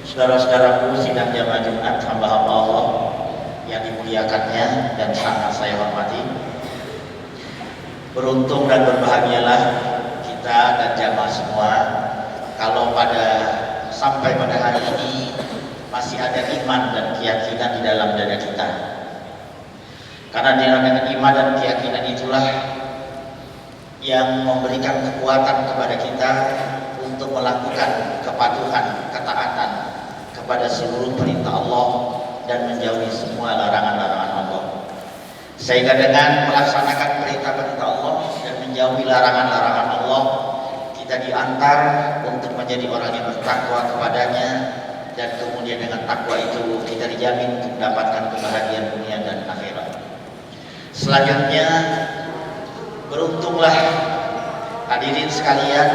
Saudara-saudaraku sidang jamaah Jumat hamba-hamba Allah yang dimuliakannya dan sangat saya hormati. Beruntung dan berbahagialah kita dan jamaah semua kalau sampai pada hari ini masih ada iman dan keyakinan di dalam dada kita. Karena dengan iman dan keyakinan itulah yang memberikan kekuatan kepada kita untuk melakukan kepatuhan, ketaatan kepada seluruh perintah Allah dan menjauhi semua larangan-larangan Allah. Sehingga dengan melaksanakan perintah-perintah Allah dan menjauhi larangan-larangan Allah, kita diantar untuk menjadi orang yang bertakwa kepadanya, dan kemudian dengan takwa itu kita dijamin untuk mendapatkan kebahagiaan dunia dan akhirat. Selanjutnya, beruntunglah hadirin sekalian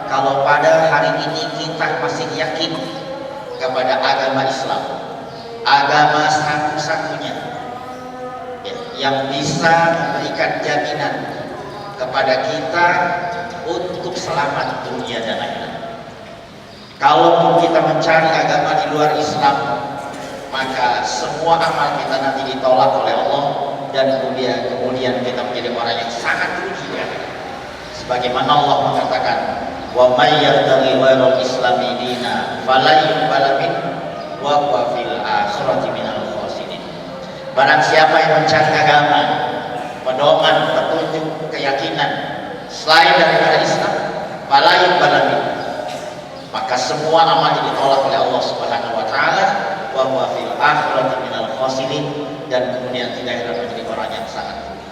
kalau pada hari ini kita masih yakin kepada agama Islam, agama satu-satunya yang bisa memberikan jaminan kepada kita untuk selamat dunia dan akhirat. Kalau kita mencari agama di luar Islam, maka semua amal kita nanti ditolak oleh Allah dan kemudian kita menjadi orang yang sangat rugi ya. Sebagaimana Allah mengatakan, wa may yabtaghi ghairal islami dina fala yuqbal minhu wa huwa fil akhirati minal khasirin. Barang siapa yang mencari agama, pedoman, petunjuk, keyakinan selain daripada Islam, fala yuqbal minhu, maka semua amal ditolak oleh Allah Subhanahu wa taala, wa huwa fil akhirati minal khasirin, dan kemudian tidak akan menjadi orang yang sangat rugi.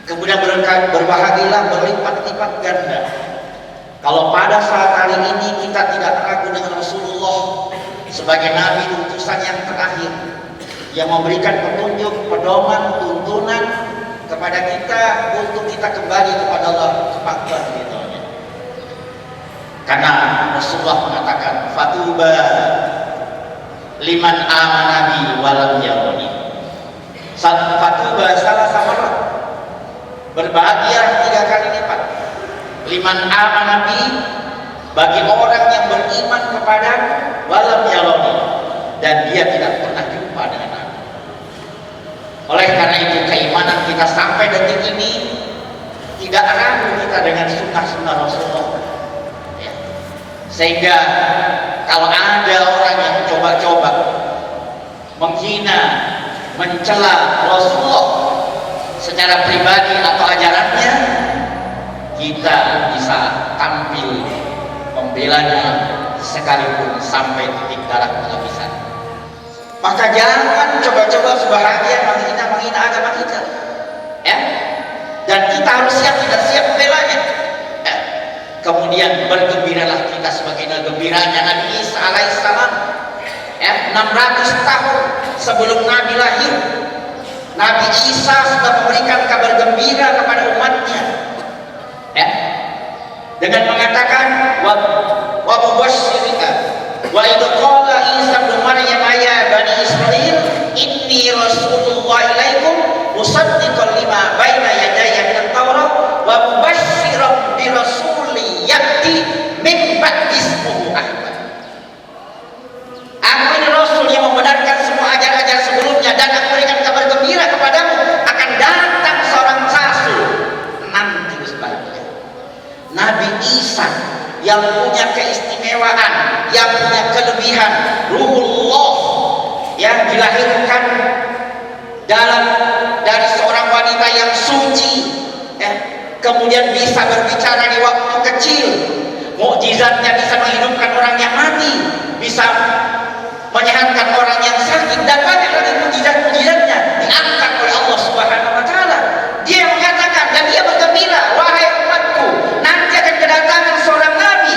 Kemudian berbahagialah berlipat-lipat ganda kalau pada saat hari ini kita tidak ragu dengan Rasulullah sebagai Nabi utusan yang terakhir yang memberikan petunjuk, pedoman, tuntunan kepada kita untuk kita kembali kepada Allah, kepatuhan ridhonya. Karena Rasulullah mengatakan, fatuba liman amana bi walam yaroni. Fatuba salah samarat, berbahagia 3 kali lipat. Liman amana bi, bagi orang yang beriman kepada walam yaroni, dan dia tidak pernah jumpa dengan aku. Oleh karena itu keimanan kita sampai detik ini tidak ragu kita dengan sunnah-sunnah Rasulullah ya. Sehingga kalau ada orang yang coba-coba menghina, mencela Rasulullah secara pribadi atau ajarannya, kita bisa tampil membelanya sekalipun sampai titik darah penghabisan. Maka jangan coba-coba sebahagia menghina agama kita ya. Dan kita harus siap, tidak siap membelanya ya. Kemudian bergembiralah kita sebagai gembiranya Nabi Isa alaihissalam ya. 600 tahun sebelum Nabi lahir, Nabi Isa sudah memberikan kabar gembira kepada umatnya ya, dengan mengatakan wa mubashshirika wa idh qala Isa ibn Maryam ya bani Israil inni rasulullah ilaikum musaddiqan lima baina yadayya minat Taurat wa mubashshiran bi rasulin ya'ti min ba'di ismuhu Ahmad. Aku ini Rasul yang membenarkan semua ajaran-ajaran sebelumnya, dan aku berikan kabar gembira kepadamu akan datang seorang rasul nanti berbahagia, Nabi Isa, yang punya keistimewaan, yang punya kelebihan, Ruhullah yang dilahirkan dari seorang wanita yang suci ya. Kemudian bisa berbicara di waktu kecil, mukjizatnya bisa menghidupkan orang yang mati, bisa menyehatkan orang yang sakit, dan banyak lagi mukjizat-mukjizatnya diangkat oleh Allah Subhanahu wa taala. Dia mengatakan dan dia bergembira, wahai umatku, nanti akan kedatangan seorang nabi,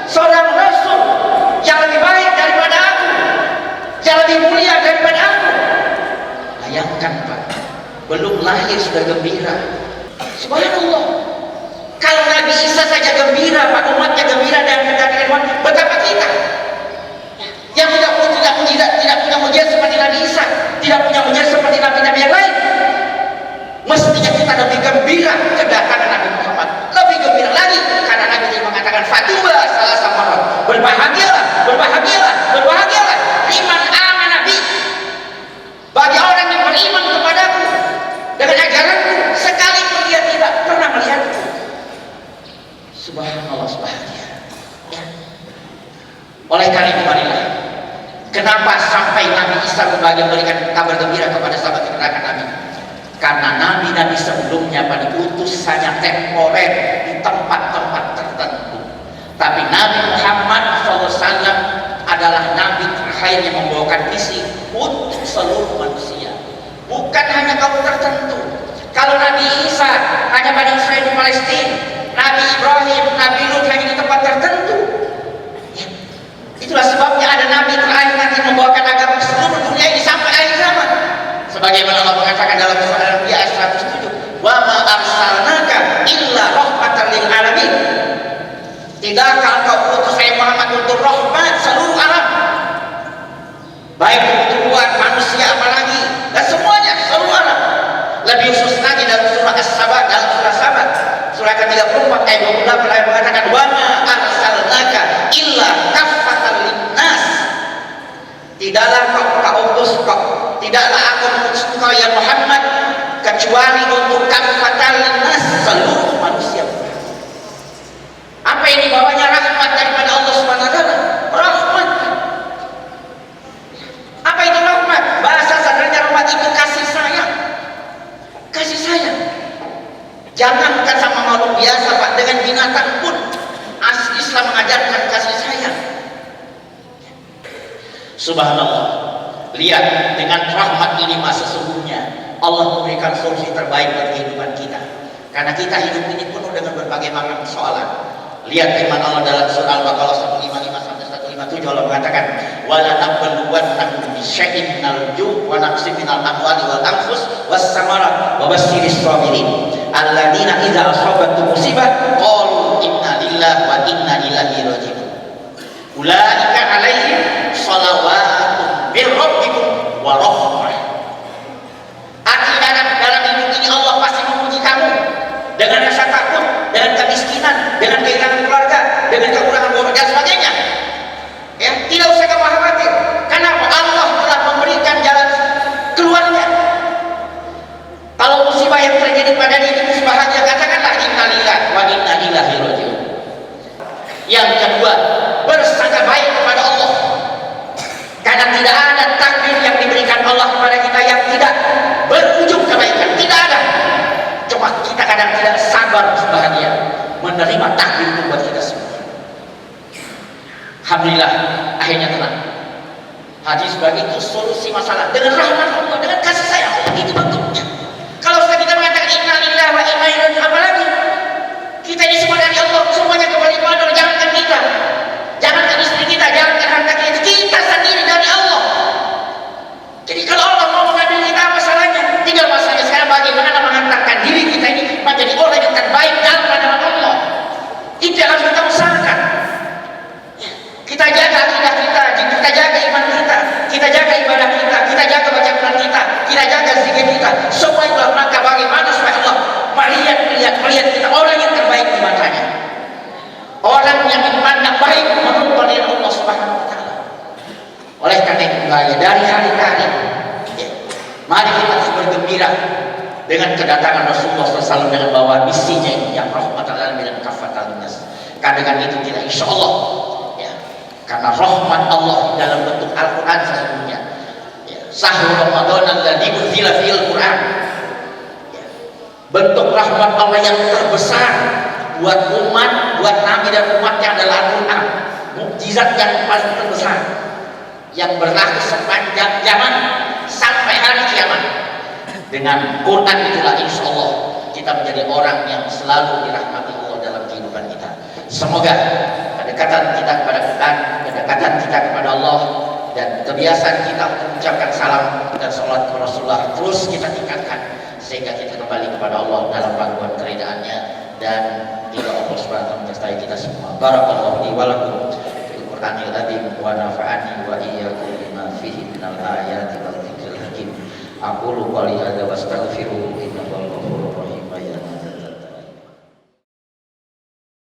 seorang rasul yang lebih baik daripada aku, yang lebih mulia daripada aku. Bayangkan Pak, belum lahir sudah gembira. Subhanallah. Kalau Nabi Isa saja gembira, Pak, umatnya gembira dan kedatangan, betapa kita yang tidak punya mujizat seperti Nabi Isa, tidak punya mujizat seperti nabi-nabi yang lain. Mestinya kita lebih gembira kedatangan Nabi Muhammad, lebih gembira lagi karena Nabi mengatakan fatuba salah samarat, berbahagialah Oleh karena itu marilah, kenapa sampai Nabi Isa memberikan kabar gembira kepada sahabat kebenaran Nabi? Karena nabi-nabi sebelumnya pada utusannya temporer di tempat-tempat tertentu. Tapi Nabi Muhammad SAW adalah nabi terakhir yang membawakan misi untuk seluruh manusia, bukan hanya kaum tertentu. Kalau Nabi Isa hanya Bani Israel di Palestina, Nabi Ibrahim, Nabi Lut hanya di tempat tertentu. Ya. Itulah sebabnya ada nabi terakhir nanti membawakan agama ke seluruh dunia ini sampai akhir zaman. Sebagaimana Allah mengatakan dalam surah Al-Anbiya ayat 107, "Wa ma arsalnaka illa rahmatan lil alamin." Tidakkah engkau utus saya Muhammad untuk rahmat seluruh alam, baik untuk tubuhan manusia apalagi dan semuanya seluruh alam. Lebih khusus lagi dalam surah As-Saba, dalam surah Saba surah ke-34 ayat 28 ayat mengatakan, "Wa ma arsalnaka illa kaffatan linnas." Tidaklah tidaklah aku mengutus engkau ya Muhammad kecuali untuk kaffatan linnas, seluruh manusia. Apa yang dibawanya? Rahmat daripada Allah Subhanahu wa taala. Rahmat. Apa itu rahmat? Bahasa sederhana rahmat itu kasih sayang. Kasih sayang. Jangankan sama makhluk biasa, Pak, dengan binatang pun Islam mengajarkan kasih sayang. Subhanallah. Lihat, dengan rahmat ini sesungguhnya Allah memberikan solusi terbaik bagi kehidupan kita. Karena kita hidup ini penuh dengan berbagai macam persoalan. Lihat firman Allah dalam surah Al-Baqarah 155 sampai 157, Allah mengatakan, "Wala nabluwannakum bisyai'in minal ju' wa naqsin minal amwali wal anfus was samarat wa basyiris sabirin alladzina idza asabatuhum musibah qalu inna lillahi wa inna ilaihi raji'un. Ulaika 'alaihim shalawatun min rabbikum wa rahmah." Artinya dalam hidup ini Allah pasti memuji kamu dengan rasa takut, dengan kemiskinan, dengan kehilangan keluarga, dengan kekurangan bobot dan sebagainya. Ya, tidak usah kamu khawatir. Kenapa? Allah telah memberikan jalan keluarnya. Kalau musibah yang terjadi pada diri musibahnya, katakanlah innalillahi wa inna ilaihi raji'un. Yang kedua, bersangka baik kepada Allah. Karena tidak ada takdir yang diberikan Allah kepada kita yang tidak berujung kebaikan. Tidak ada. Cuma kita kadang tidak sabar sebahagia menerima takdir itu buat kita semua. Alhamdulillah, akhirnya tenang. Hadis begitu solusi masalah dengan rahmat Allah, dengan kasih sayang Allah, itu bentuknya. Kalau sudah kita mengatakan inna lillahi wa inna ilaihi raji'un, apa lagi? Kita ini semua dari Allah, semuanya kembali kepada Allah. Jangankan kita, jangankan istri kita, jangankan harta kita sendiri dari Allah. Jadi kalau Allah mau mengambil kita, apa salahnya? Tinggal masalahnya sekarang bagaimana menghantarkan diri kita ini menjadi orang yang terbaik dalam pandangan Allah. Itu yang harus kita usahakan. Kita jaga akidah kita, kita jaga iman kita jaga ibadah kita jaga baca Quran kita jaga zikir kita. Semua itu maka bagaimana supaya Allah melihat kita orang yang terbaik di matanya, orang yang dipandang baik menurut pandangan Allah Subhanahu wa taala. Oleh karena itu dari hari ke hari, mari kita terus bergembira dengan kedatangan Rasulullah SAW dengan bawa misinya ini yang rahmatan lil alamin dan kaffatan linnas. Karena dengan itu kita insya Allah, karena rahmat Allah dalam bentuk Al-Quran sesungguhnya, Syahrul Ramadan alladzi unzila fihil Quran, bentuk rahmat Allah yang terbesar buat umat, buat Nabi dan umatnya adalah Al-Quran, mukjizat yang paling terbesar yang berlaku sepanjang zaman sampai hari kiamat. Dengan Quran itulah insya Allah kita menjadi orang yang selalu dirahmati Allah dalam kehidupan kita. Semoga kedekatan kita kepada Quran, kedekatan kita kepada Allah, dan kebiasaan kita untuk mengucapkan salam dan salawat kepada Rasulullah terus kita tingkatkan sehingga kita kembali kepada Allah dalam pangkuan keredaannya, dan tidak Allah Subhanahu wa taala menyertai kita semua. Barakallahu li wa lakum fil Qur'anil azim wa nafa'ani wa iyyakum bima fihi minal ayati wal dzikril hakim. Aqulu qouli hadza wa astaghfiruhu innahu huwal ghafurur rahim.